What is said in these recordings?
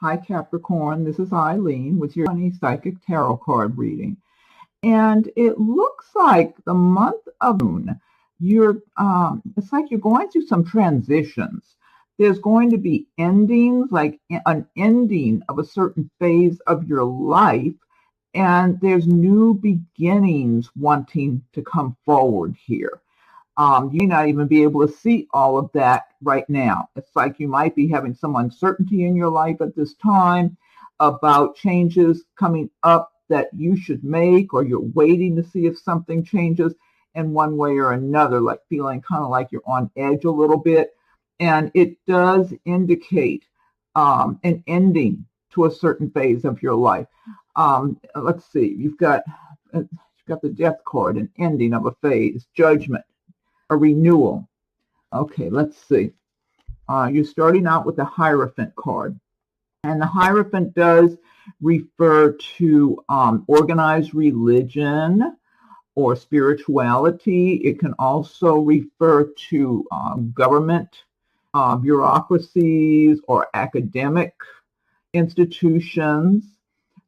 Hi, Capricorn. This is Eileen with your Honey Psychic Tarot card reading. And it looks like the month of June, it's like you're going through some transitions. There's going to be endings, like an ending of a certain phase of your life, and there's new beginnings wanting to come forward here. You may not even be able to see all of that right now. It's like you might be having some uncertainty in your life at this time about changes coming up that you should make, or you're waiting to see if something changes in one way or another, like feeling kind of like you're on edge a little bit. And it does indicate an ending to a certain phase of your life. Let's see, you've got the Death card, an ending of a phase, Judgment, a renewal. Okay, let's see. You're starting out with the Hierophant card. And the Hierophant does refer to organized religion or spirituality. It can also refer to government bureaucracies or academic institutions.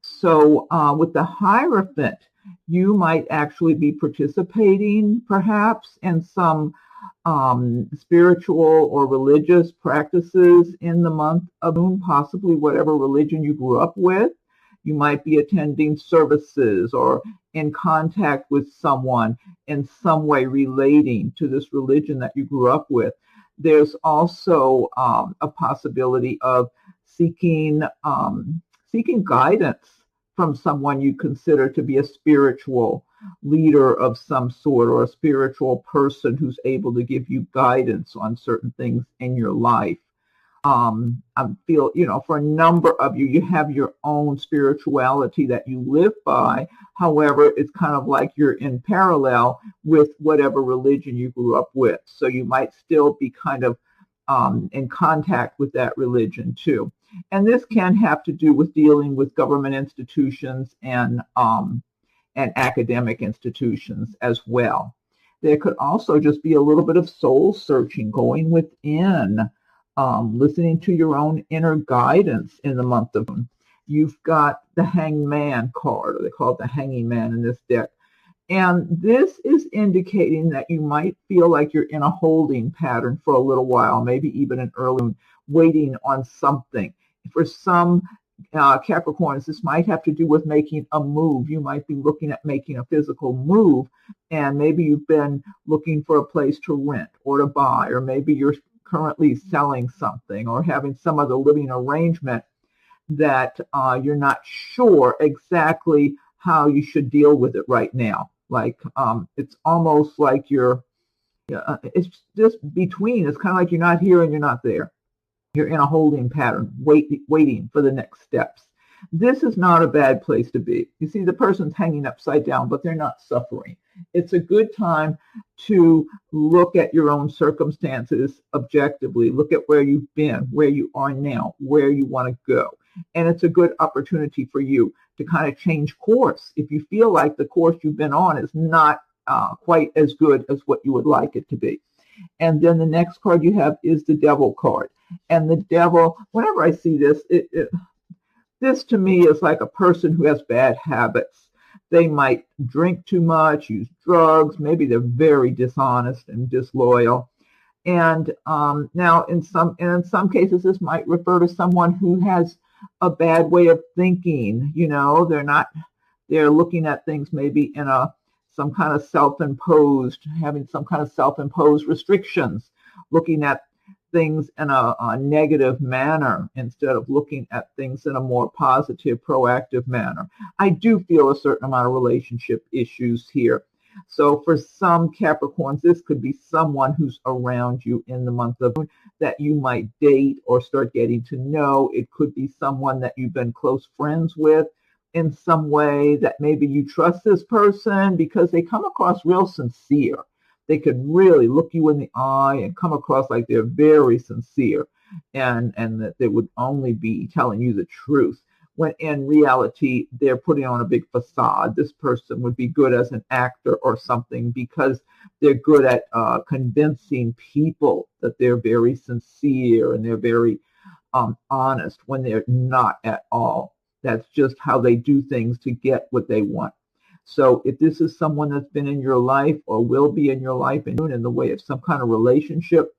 So with the Hierophant, you might actually be participating perhaps in some spiritual or religious practices in the month of June, possibly whatever religion you grew up with. You might be attending services or in contact with someone in some way relating to this religion that you grew up with. There's also a possibility of seeking guidance from someone you consider to be a spiritual leader of some sort, or a spiritual person who's able to give you guidance on certain things in your life. I feel, for a number of you, you have your own spirituality that you live by. However, it's kind of like you're in parallel with whatever religion you grew up with. So you might still be kind of in contact with that religion too. And this can have to do with dealing with government institutions and academic institutions as well. There could also just be a little bit of soul searching going within, listening to your own inner guidance in the month of June. You've got the Hangman card, or they call it the Hanging Man in this deck. And this is indicating that you might feel like you're in a holding pattern for a little while, maybe even an early, waiting on something. For some Capricorns, this might have to do with making a move. You might be looking at making a physical move, and maybe you've been looking for a place to rent or to buy, or maybe you're currently selling something or having some other living arrangement that you're not sure exactly how you should deal with it right now. Like it's almost like it's just between. It's kind of like you're not here and you're not there. You're in a holding pattern, waiting for the next steps. This is not a bad place to be. You see, the person's hanging upside down, but they're not suffering. It's a good time to look at your own circumstances objectively, look at where you've been, where you are now, where you want to go. And it's a good opportunity for you to kind of change course if you feel like the course you've been on is not quite as good as what you would like it to be. And then the next card you have is the Devil card. And the Devil, whenever I see this, this to me is like a person who has bad habits. They might drink too much, use drugs, maybe they're very dishonest and disloyal. And now in some cases, this might refer to someone who has a bad way of thinking. They're looking at things maybe in some kind of having some kind of self-imposed restrictions, looking at things in a negative manner instead of looking at things in a more positive, proactive manner. I do feel a certain amount of relationship issues here. So for some Capricorns, this could be someone who's around you in the month of June that you might date or start getting to know. It could be someone that you've been close friends with in some way, that maybe you trust this person because they come across real sincere. They could really look you in the eye and come across like they're very sincere, and that they would only be telling you the truth, when in reality they're putting on a big facade. This person would be good as an actor or something because they're good at convincing people that they're very sincere and they're very honest when they're not at all. That's just how they do things to get what they want. So if this is someone that's been in your life or will be in your life and in the way of some kind of relationship,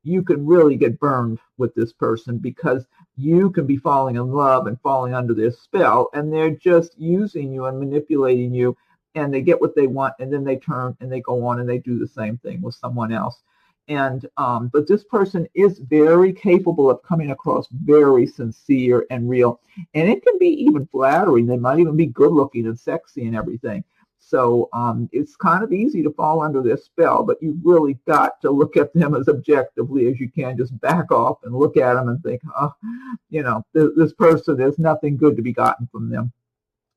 you can really get burned with this person because you can be falling in love and falling under their spell, and they're just using you and manipulating you, and they get what they want, and then they turn and they go on and they do the same thing with someone else. And but this person is very capable of coming across very sincere and real, and it can be even flattering. They might even be good looking and sexy and everything. So it's kind of easy to fall under their spell, but you've really got to look at them as objectively as you can. Just back off and look at them and think, oh, you know, this person, there's nothing good to be gotten from them.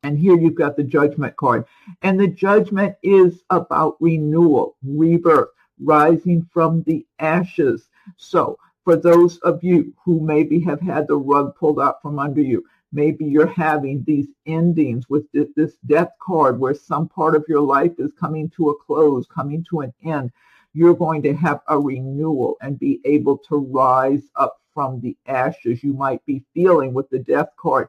And here you've got the Judgment card. And the Judgment is about renewal, rebirth, rising from the ashes. So for those of you who maybe have had the rug pulled out from under you, maybe you're having these endings with this Death card where some part of your life is coming to a close, coming to an end. You're going to have a renewal and be able to rise up from the ashes. You might be feeling with the Death card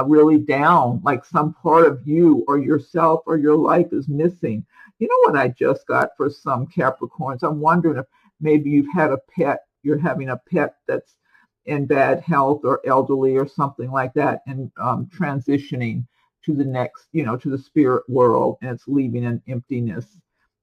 really down, like some part of you or yourself or your life is missing. You know what I just got for some Capricorns? I'm wondering if maybe you've had a pet, you're having a pet that's in bad health or elderly or something like that, and transitioning to the next, you know, to the spirit world, and it's leaving an emptiness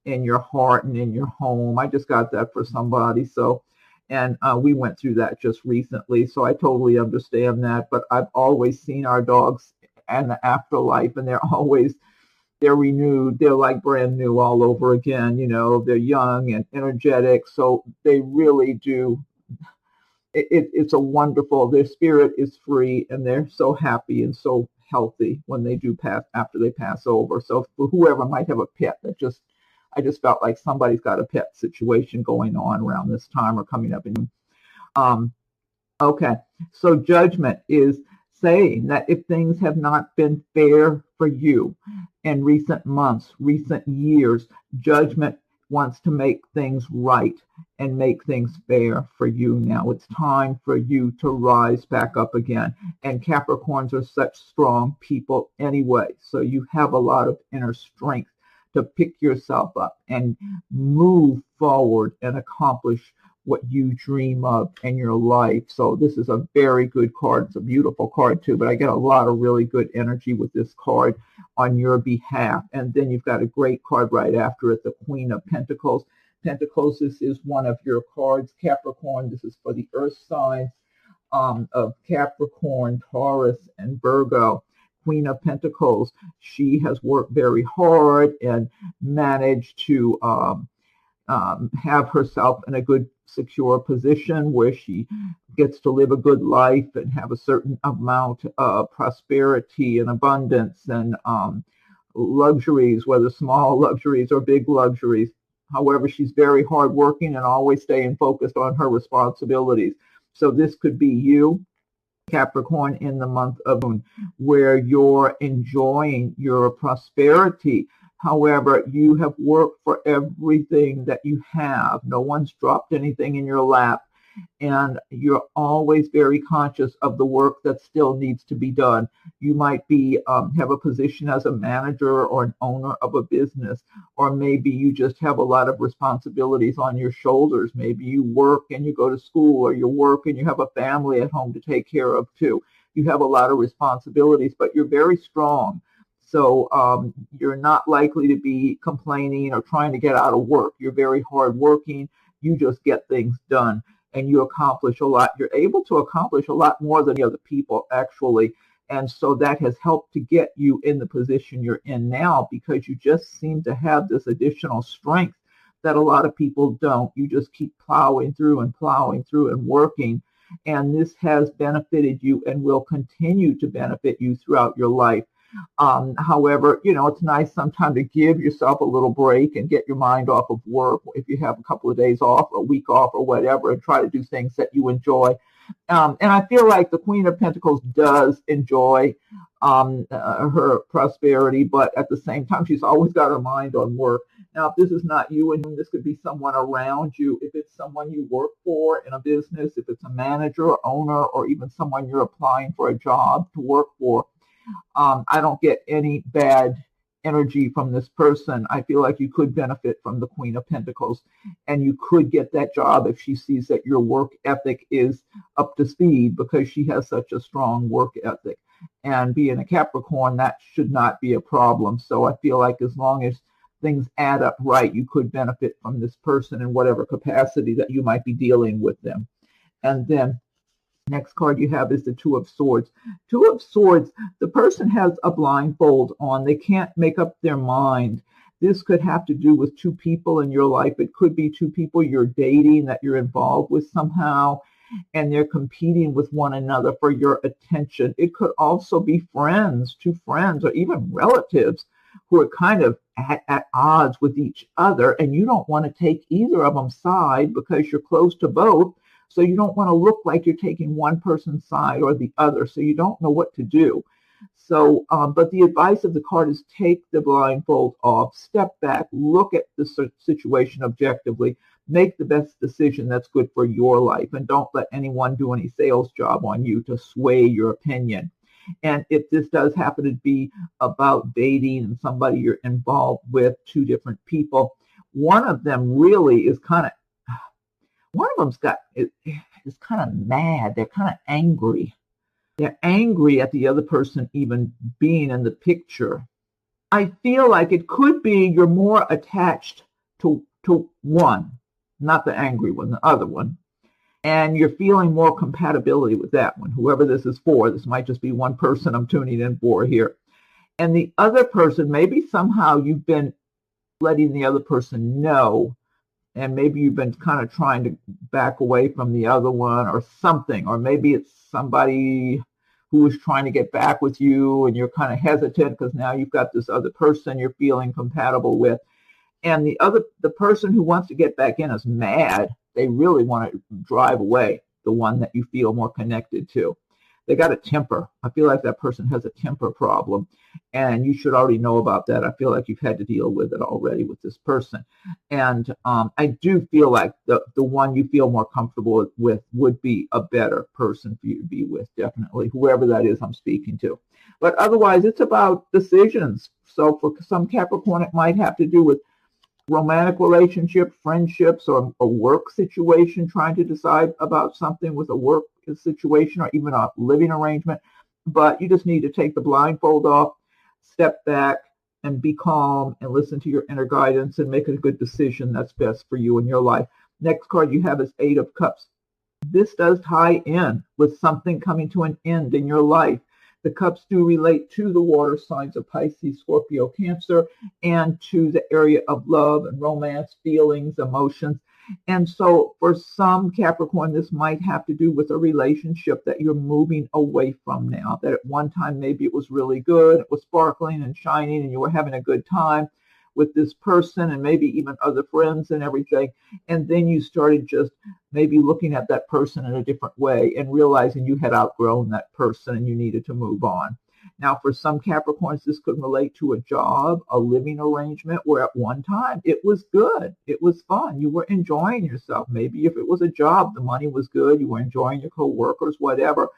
in your heart and in your home. I just got that for somebody. So, and we went through that just recently, so I totally understand that. But I've always seen our dogs and the afterlife, and they're renewed. They're like brand new all over again. You know, they're young and energetic, so they really do. It's a wonderful, their spirit is free, and they're so happy and so healthy when they do pass, after they pass over. So for whoever might have a pet, I just felt like somebody's got a pet situation going on around this time or coming up in. Okay, so Judgment is saying that if things have not been fair for you in recent months, recent years, Judgment wants to make things right and make things fair for you now. It's time for you to rise back up again. And Capricorns are such strong people anyway, so you have a lot of inner strength to pick yourself up and move forward and accomplish what you dream of in your life. So this is a very good card. It's a beautiful card too, but I get a lot of really good energy with this card on your behalf. And then you've got a great card right after it, the Queen of Pentacles. Pentacles, this is one of your cards, Capricorn. This is for the earth signs of Capricorn, Taurus, and Virgo. Queen of Pentacles, she has worked very hard and managed to have herself in a good, secure position where she gets to live a good life and have a certain amount of prosperity and abundance and luxuries, whether small luxuries or big luxuries. However, she's very hardworking and always staying focused on her responsibilities. So this could be you, Capricorn, in the month of June, where you're enjoying your prosperity. However, you have worked for everything that you have. No one's dropped anything in your lap. And you're always very conscious of the work that still needs to be done. You might be have a position as a manager or an owner of a business, or maybe you just have a lot of responsibilities on your shoulders. Maybe you work and you go to school, or you work and you have a family at home to take care of too. You have a lot of responsibilities, but you're very strong. So you're not likely to be complaining or trying to get out of work. You're very hardworking. You just get things done. And you accomplish a lot. You're able to accomplish a lot more than the other people, actually. And so that has helped to get you in the position you're in now, because you just seem to have this additional strength that a lot of people don't. You just keep plowing through and working. And this has benefited you and will continue to benefit you throughout your life. However, you know, it's nice sometimes to give yourself a little break and get your mind off of work if you have a couple of days off or a week off or whatever, and try to do things that you enjoy. And I feel like the Queen of Pentacles does enjoy her prosperity, but at the same time, she's always got her mind on work. Now, if this is not you, and this could be someone around you, if it's someone you work for in a business, if it's a manager, owner, or even someone you're applying for a job to work for, I don't get any bad energy from this person. I feel like you could benefit from the Queen of Pentacles, and you could get that job if she sees that your work ethic is up to speed, because she has such a strong work ethic. And being a Capricorn, that should not be a problem. So I feel like as long as things add up right, you could benefit from this person in whatever capacity that you might be dealing with them. And then next card you have is the Two of Swords. Two of Swords, the person has a blindfold on. They can't make up their mind. This could have to do with two people in your life. It could be two people you're dating that you're involved with somehow, and they're competing with one another for your attention. It could also be friends, two friends, or even relatives who are kind of at odds with each other, and you don't want to take either of them side because you're close to both. So you don't want to look like you're taking one person's side or the other, so you don't know what to do. So, but the advice of the card is take the blindfold off, step back, look at the situation objectively, make the best decision that's good for your life, and don't let anyone do any sales job on you to sway your opinion. And if this does happen to be about dating and somebody you're involved with, two different people, one of them really is one of them's is kind of mad. They're kind of angry. They're angry at the other person even being in the picture. I feel like it could be you're more attached to one, not the angry one, the other one. And you're feeling more compatibility with that one, whoever this is for. This might just be one person I'm tuning in for here. And the other person, maybe somehow you've been letting the other person know, and maybe you've been kind of trying to back away from the other one or something, or maybe it's somebody who is trying to get back with you and you're kind of hesitant because now you've got this other person you're feeling compatible with. And the person who wants to get back in is mad. They really want to drive away the one that you feel more connected to. They got a temper. I feel like that person has a temper problem, and you should already know about that. I feel like you've had to deal with it already with this person. And I do feel like the one you feel more comfortable with would be a better person for you to be with, definitely, whoever that is I'm speaking to. But otherwise, it's about decisions. So for some Capricorn, it might have to do with romantic relationship, friendships, or a work situation, trying to decide about something with a work situation or even a living arrangement. But you just need to take the blindfold off, step back, and be calm and listen to your inner guidance and make a good decision that's best for you in your life. Next card you have is Eight of Cups. This does tie in with something coming to an end in your life. The cups do relate to the water signs of Pisces, Scorpio, Cancer, and to the area of love and romance, feelings, emotions. And so for some Capricorn, this might have to do with a relationship that you're moving away from now, that at one time maybe it was really good, it was sparkling and shining, and you were having a good time with this person and maybe even other friends and everything. And then you started just maybe looking at that person in a different way and realizing you had outgrown that person and you needed to move on. Now, for some Capricorns, this could relate to a job, a living arrangement where at one time it was good. It was fun. You were enjoying yourself. Maybe if it was a job, the money was good. You were enjoying your coworkers, whatever.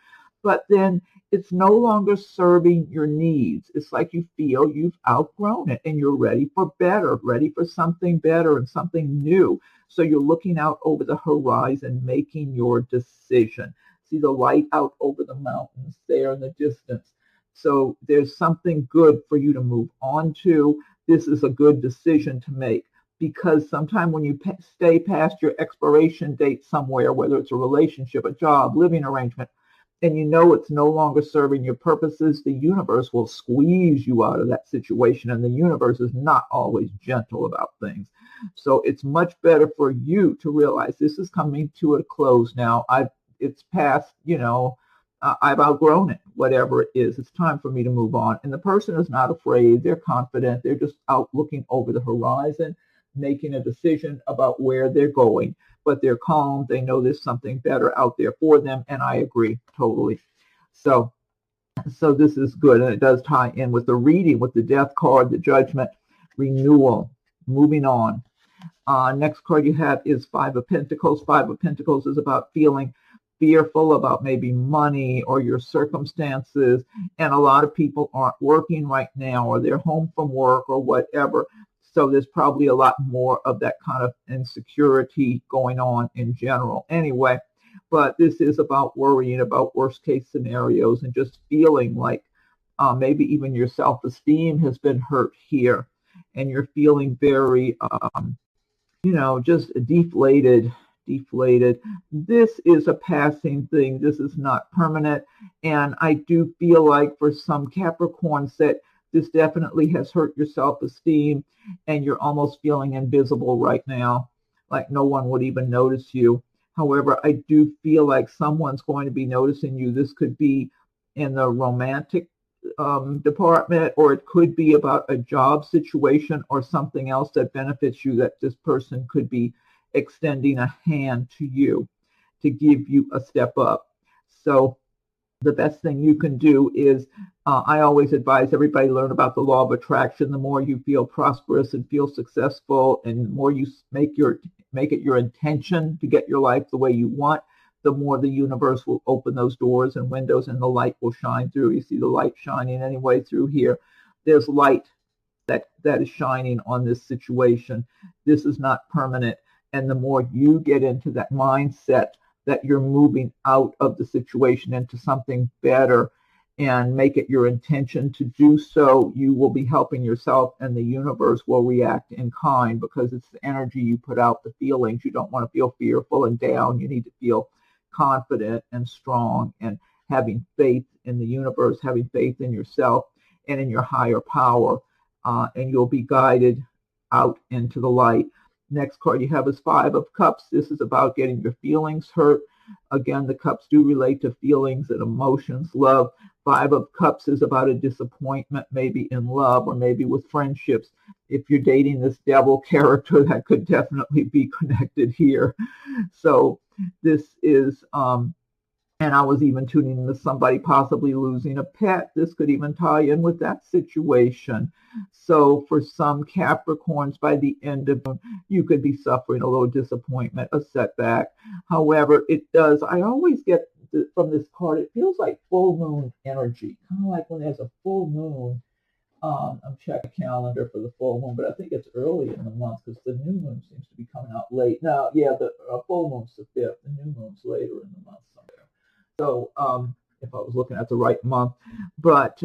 But then it's no longer serving your needs. It's like you feel you've outgrown it and you're ready for better, ready for something better and something new. So you're looking out over the horizon, making your decision. See the light out over the mountains there in the distance. So there's something good for you to move on to. This is a good decision to make, because sometimes when you stay past your expiration date somewhere, whether it's a relationship, a job, living arrangement, and you know it's no longer serving your purposes, the universe will squeeze you out of that situation, and the universe is not always gentle about things. So it's much better for you to realize this is coming to a close now. It's past, I've outgrown it, whatever it is. It's time for me to move on. And the person is not afraid. They're confident. They're just out looking over the horizon, making a decision about where they're going. But they're calm. They know there's something better out there for them. And I agree totally. So this is good. And it does tie in with the reading, with the Death card, the Judgment, renewal. moving on. Next card you have is Five of Pentacles. Five of Pentacles is about feeling fearful about maybe money or your circumstances, and a lot of people aren't working right now, or they're home from work or whatever. So there's probably a lot more of that kind of insecurity going on in general anyway. But this is about worrying about worst case scenarios and just feeling like maybe even your self-esteem has been hurt here, and you're feeling very, just deflated. This is a passing thing. This is not permanent. And I do feel like for some Capricorns that this definitely has hurt your self-esteem, and you're almost feeling invisible right now, like no one would even notice you. However, I do feel like someone's going to be noticing you. This could be in the romantic department, or it could be about a job situation or something else that benefits you, that this person could be extending a hand to you to give you a step up. So the best thing you can do is, I always advise everybody learn about the law of attraction. The more you feel prosperous and feel successful, and the more you make it your intention to get your life the way you want, the more the universe will open those doors and windows, and the light will shine through. You see the light shining anyway through here. There's light that is shining on this situation. This is not permanent. And the more you get into that mindset that you're moving out of the situation into something better, and make it your intention to do so, you will be helping yourself, and the universe will react in kind, because it's the energy you put out, the feelings. You don't want to feel fearful and down. You need to feel confident and strong, and having faith in the universe, having faith in yourself and in your higher power, and you'll be guided out into the light. Next card you have is Five of Cups. This is about getting your feelings hurt. Again, the cups do relate to feelings and emotions, love. Five of Cups is about a disappointment, maybe in love or maybe with friendships. If you're dating this devil character, that could definitely be connected here. So this is, and I was even tuning into somebody possibly losing a pet. This could even tie in with that situation. So for some Capricorns, by the end of June, you could be suffering a little disappointment, a setback. However, it does, I always get from this card, it feels like full moon energy, kind of like when there's a full moon. I'm checking the calendar for the full moon, but I think it's early in the month, because the new moon seems to be coming out late. Now, yeah, the full moon's the 5th. The new moon's later in the month somewhere. So if I was looking at the right month, but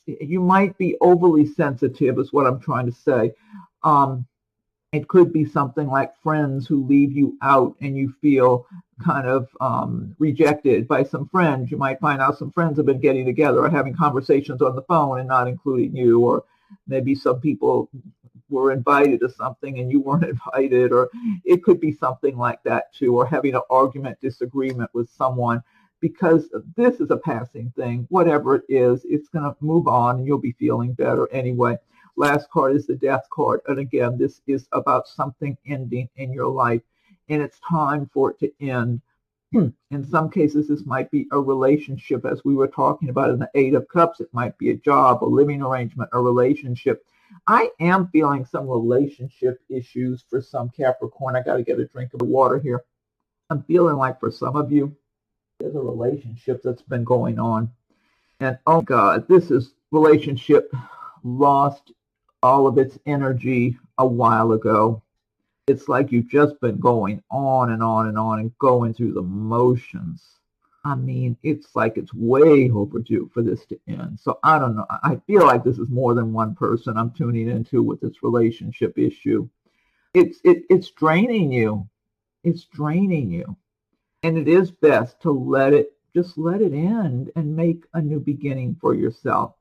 you might be overly sensitive is what I'm trying to say. It could be something like friends who leave you out, and you feel kind of rejected by some friends. You might find out some friends have been getting together or having conversations on the phone and not including you, or maybe some people were invited to something and you weren't invited, or it could be something like that too, or having an argument, disagreement with someone, because this is a passing thing. Whatever it is, it's going to move on, and you'll be feeling better anyway. Last card is the Death card, and again, this is about something ending in your life, and it's time for it to end. In some cases, this might be a relationship, as we were talking about in the Eight of Cups. It might be a job, a living arrangement, a relationship. I am feeling some relationship issues for some Capricorn. I got to get a drink of water here. I'm feeling like for some of you, there's a relationship that's been going on. And oh God, this is relationship lost all of its energy a while ago. It's like you've just been going on and on and on and going through the motions. I mean, it's like it's way overdue for this to end. So I don't know. I feel like this is more than one person I'm tuning into with this relationship issue. It's draining you. It's draining you. And it is best to just let it end and make a new beginning for yourself.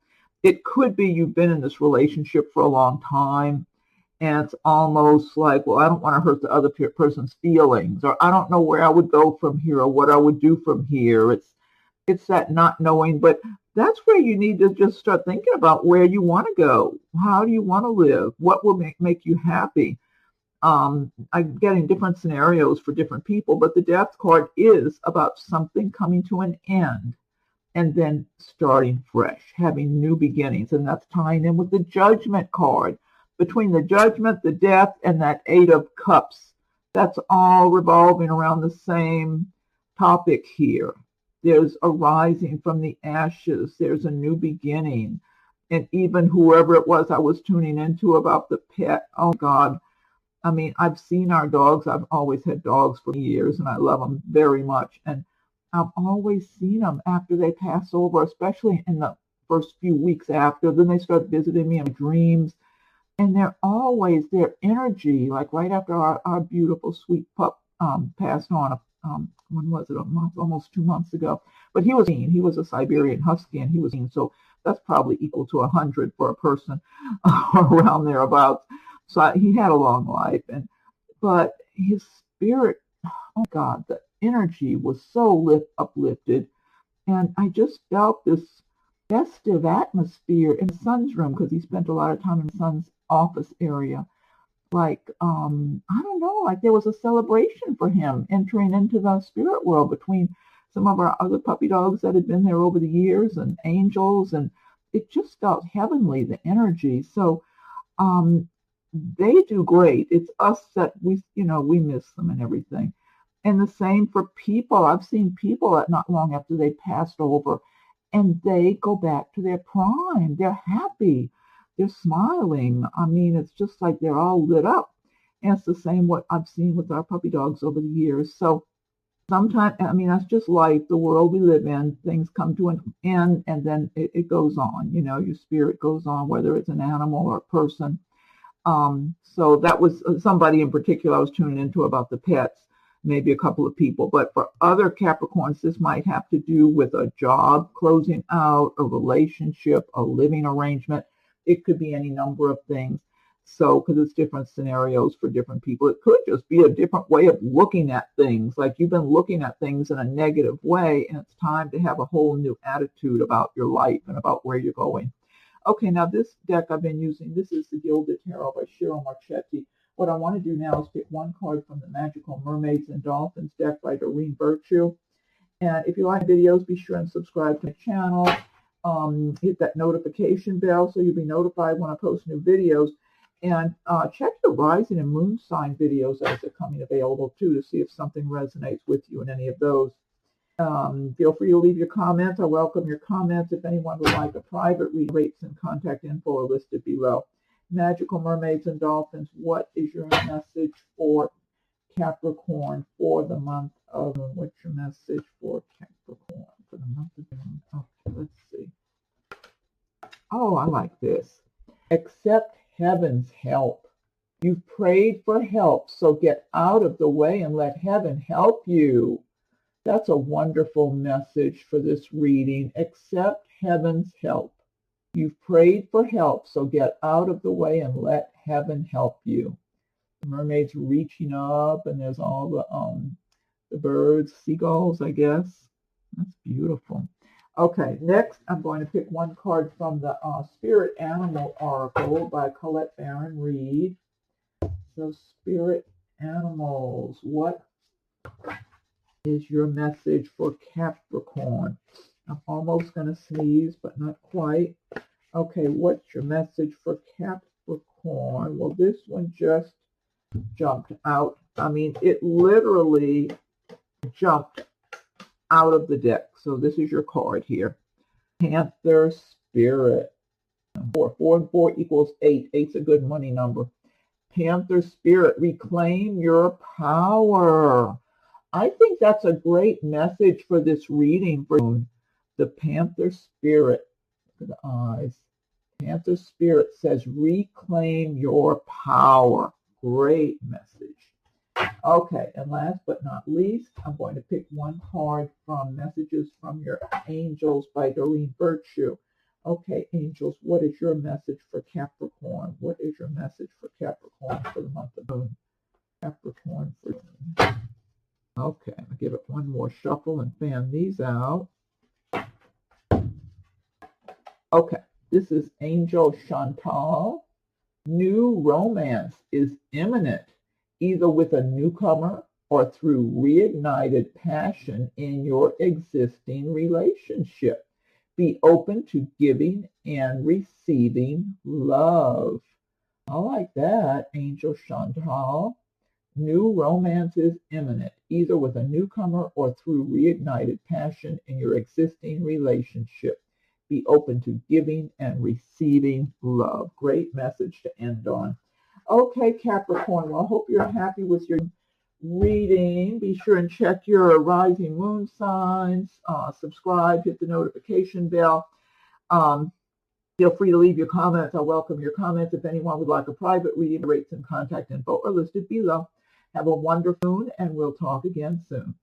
It could be you've been in this relationship for a long time, and it's almost like, well, I don't want to hurt the other person's feelings, or I don't know where I would go from here, or what I would do from here. It's that not knowing, but that's where you need to just start thinking about where you want to go. How do you want to live? What will make you happy? I'm getting different scenarios for different people, but the Death card is about something coming to an end and then starting fresh, having new beginnings. And that's tying in with the Judgment card. between the Judgment, the Death, and that Eight of Cups. That's all revolving around the same topic here. There's a rising from the ashes. There's a new beginning. And even whoever it was I was tuning into about the pet, oh God, I mean, I've seen our dogs. I've always had dogs for years, and I love them very much. And I've always seen them after they pass over, especially in the first few weeks after. Then they start visiting me in dreams. And they're always, their energy, like right after our beautiful, sweet pup passed on, when was it, almost 2 months ago. But he was mean. He was a Siberian Husky, and he was mean. So that's probably equal to 100 for a person around thereabouts. So he had a long life, but his spirit, oh God, the energy was so uplifted, and I just felt this festive atmosphere in the son's room, because he spent a lot of time in the son's office area. Like, I don't know, like there was a celebration for him entering into the spirit world between some of our other puppy dogs that had been there over the years, and angels, and it just felt heavenly, the energy. So, they do great. It's us that we miss them and everything. And the same for people. I've seen people that not long after they passed over, and they go back to their prime. They're happy. They're smiling. I mean, it's just like they're all lit up. And it's the same what I've seen with our puppy dogs over the years. So sometimes, I mean, that's just life, the world we live in. Things come to an end, and then it goes on. Your spirit goes on, whether it's an animal or a person. So that was somebody in particular I was tuning into about the pets, maybe a couple of people. But for other Capricorns, this might have to do with a job closing out, a relationship, a living arrangement. It could be any number of things. So, because it's different scenarios for different people. It could just be a different way of looking at things. Like you've been looking at things in a negative way, and it's time to have a whole new attitude about your life and about where you're going. Okay, now this deck I've been using, this is the Gilded Tarot by Cheryl Marchetti. What I want to do now is pick one card from the Magical Mermaids and Dolphins deck by Doreen Virtue. And if you like videos, be sure and subscribe to the channel. Hit that notification bell so you'll be notified when I post new videos. And check the rising and moon sign videos as they're coming available too, to see if something resonates with you in any of those. Feel free to leave your comments. I welcome your comments. If anyone would like a private read, rates and contact info are listed below. Magical Mermaids and Dolphins, what is your message for Capricorn for the month of June? What's your message for Capricorn for the month of June? Okay, let's see. Oh, I like this. Accept heaven's help. You've prayed for help, so get out of the way and let heaven help you. That's a wonderful message for this reading. Accept heaven's help. You've prayed for help, so get out of the way and let heaven help you. The mermaid's reaching up, and there's all the birds, seagulls, I guess. That's beautiful. Okay, next I'm going to pick one card from the Spirit Animal Oracle by Colette Baron Reed. So, Spirit Animals, what is your message for Capricorn? I'm almost going to sneeze, but not quite. Okay, what's your message for Capricorn? Well, this one just jumped out. I mean, it literally jumped out of the deck. So this is your card here. Panther Spirit. 4 and 4 equals 8. 8's a good money number. Panther Spirit, reclaim your power. I think that's a great message for this reading for the Panther Spirit. Look at the eyes. Panther Spirit says, reclaim your power. Great message. Okay, and last but not least, I'm going to pick one card from Messages from Your Angels by Doreen Virtue. Okay, angels, what is your message for Capricorn? What is your message for Capricorn for the month of June? Capricorn for June. Okay, I'll give it one more shuffle and fan these out. Okay, this is Angel Chantal. New romance is imminent, either with a newcomer or through reignited passion in your existing relationship. Be open to giving and receiving love. I like that, Angel Chantal. New romance is imminent, either with a newcomer or through reignited passion in your existing relationship. Be open to giving and receiving love. Great message to end on. Okay, Capricorn, well, I hope you're happy with your reading. Be sure and check your rising moon signs. Subscribe, hit the notification bell. Feel free to leave your comments. I welcome your comments. If anyone would like a private reading, rates and contact info are listed below. Have a wonderful moon, and we'll talk again soon.